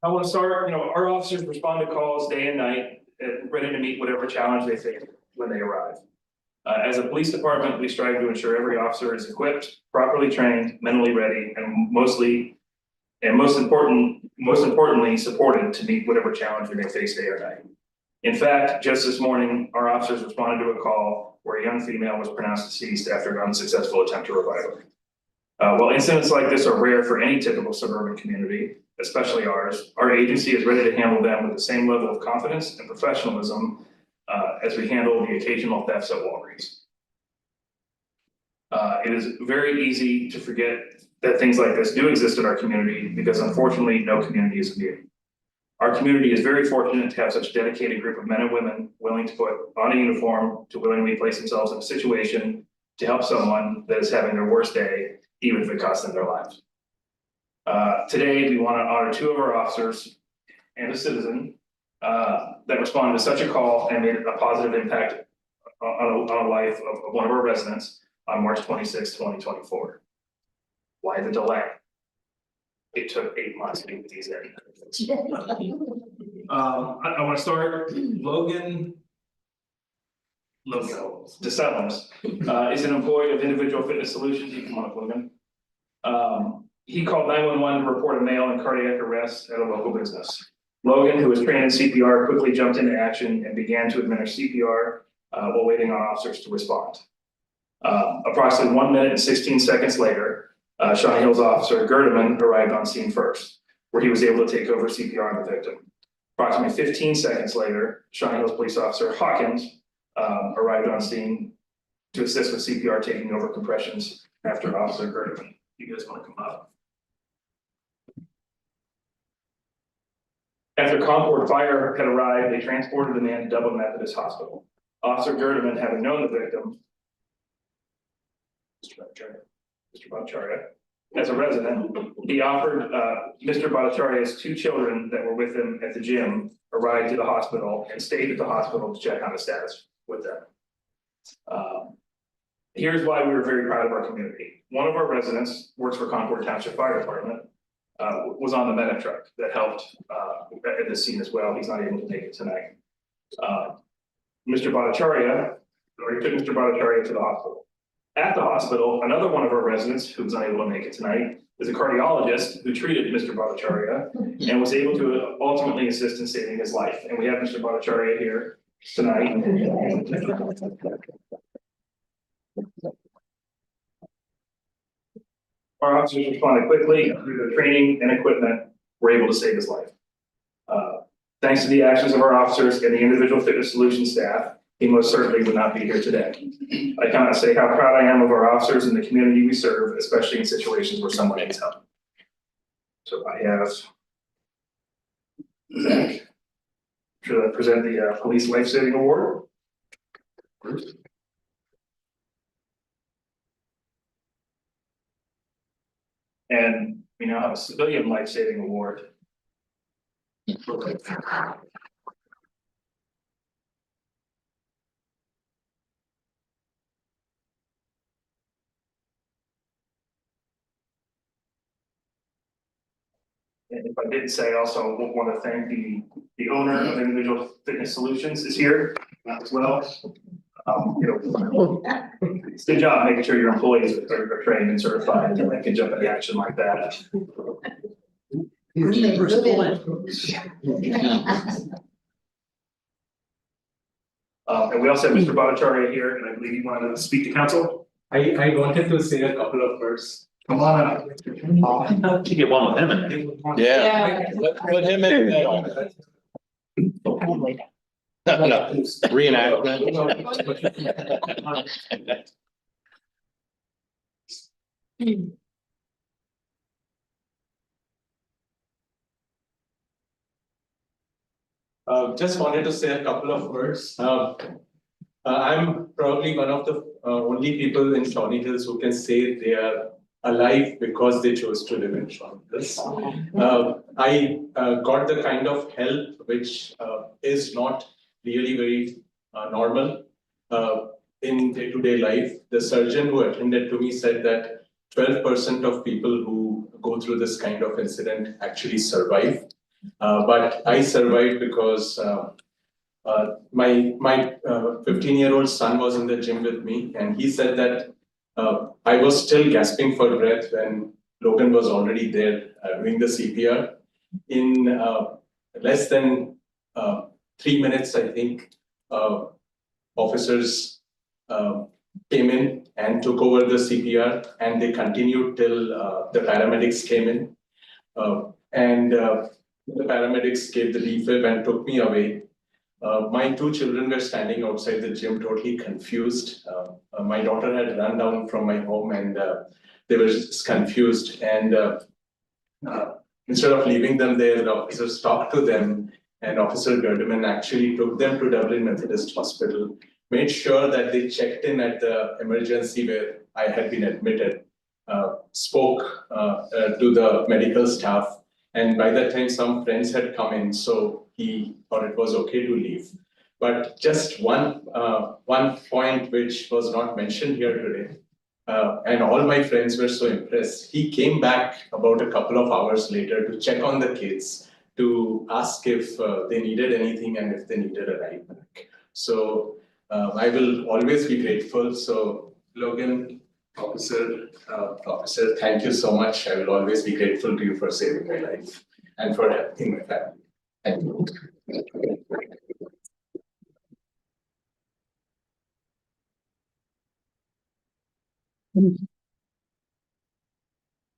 I want to start, our officers respond to calls day and night, ready to meet whatever challenge they face when they arrive. As a police department, we strive to ensure every officer is equipped, properly trained, mentally ready, and most importantly, supported to meet whatever challenge they may face day or night. In fact, just this morning, our officers responded to a call where a young female was pronounced deceased after an unsuccessful attempt to revive her. While incidents like this are rare for any typical suburban community, especially ours, our agency is ready to handle them with the same level of confidence and professionalism as we handle the occasional thefts at Walgreens. It is very easy to forget that things like this do exist in our community because unfortunately, no community is immune. Our community is very fortunate to have such a dedicated group of men and women willing to put on a uniform, to willingly place themselves in a situation to help someone that is having their worst day, even if it costs them their lives. Today, we want to honor two of our officers and a citizen that responded to such a call and made a positive impact on a life of one of our residents on March 26, 2024. Why the delay? It took 8 months to get these in. I want to start. Logan DeSellums is an employee of Individual Fitness Solutions. You can come on up, Logan. He called 911 to report a male in cardiac arrest at a local business. Logan, who was trained in CPR, quickly jumped into action and began to administer CPR while waiting on officers to respond. Approximately 1 minute and 16 seconds later, Shawnee Hills officer Gerdeman arrived on scene first, where he was able to take over CPR on the victim. Approximately 15 seconds later, Shawnee Hills police officer Hawkins arrived on scene to assist with CPR, taking over compressions after officer Gerdeman. You guys want to come up? After Concord Fire had arrived, they transported the man to Dublin Methodist Hospital. Officer Gerdeman, having known the victim, Mr. Bhattacharya, as a resident, he offered Mr. Bhattacharya's 2 children that were with him at the gym a ride to the hospital and stayed at the hospital to check on the status with them. Here's why we were very proud of our community. One of our residents works for Concord Township Fire Department, was on the medic truck that helped at this scene as well. He's not able to make it tonight. Mr. Bhattacharya, or he took Mr. Bhattacharya to the hospital. At the hospital, another one of our residents who was unable to make it tonight is a cardiologist who treated Mr. Bhattacharya and was able to ultimately assist in saving his life. And we have Mr. Bhattacharya here tonight. Our officers responded quickly through their training and equipment, were able to save his life. Thanks to the actions of our officers and the Individual Fitness Solutions staff, he most certainly would not be here today. I cannot say how proud I am of our officers and the community we serve, especially in situations where someone needs help. So I have Zach. Should I present the Police Life Saving Award? Bruce. And we now have a Civilian Life Saving Award. And if I didn't say, I also want to thank the owner of Individual Fitness Solutions is here as well. It's a good job making sure your employees are trained and certified and they can jump into action like that. And we also have Mr. Bhattacharya here, and I believe you wanted to speak to council. I wanted to say a couple of words. Come on up. You get one with him in there. Yeah. Put him in there. No, reenactment. Just wanted to say a couple of words. I'm probably one of the only people in Shawnee Hills who can say they are alive because they chose to live in Shawnee Hills. I got the kind of help which is not really very normal in day-to-day life. The surgeon who attended to me said that 12% of people who go through this kind of incident actually survive. But I survived because my 15-year-old son was in the gym with me, and he said that I was still gasping for breath when Logan was already there doing the CPR. In less than 3 minutes, I think, officers came in and took over the CPR, and they continued till the paramedics came in. And the paramedics gave the defib and took me away. My two children were standing outside the gym, totally confused. My daughter had run down from my home, and they were just confused. And instead of leaving them there, the officers talked to them, and Officer Gerdeman actually took them to Dublin Methodist Hospital, made sure that they checked in at the emergency where I had been admitted, spoke to the medical staff, and by that time some friends had come in, so he thought it was okay to leave. But just one point which was not mentioned here today, and all my friends were so impressed. He came back about a couple of hours later to check on the kids, to ask if they needed anything and if they needed a ride back. So I will always be grateful. So Logan, officer, thank you so much. I will always be grateful to you for saving my life and for helping my family. Thank you.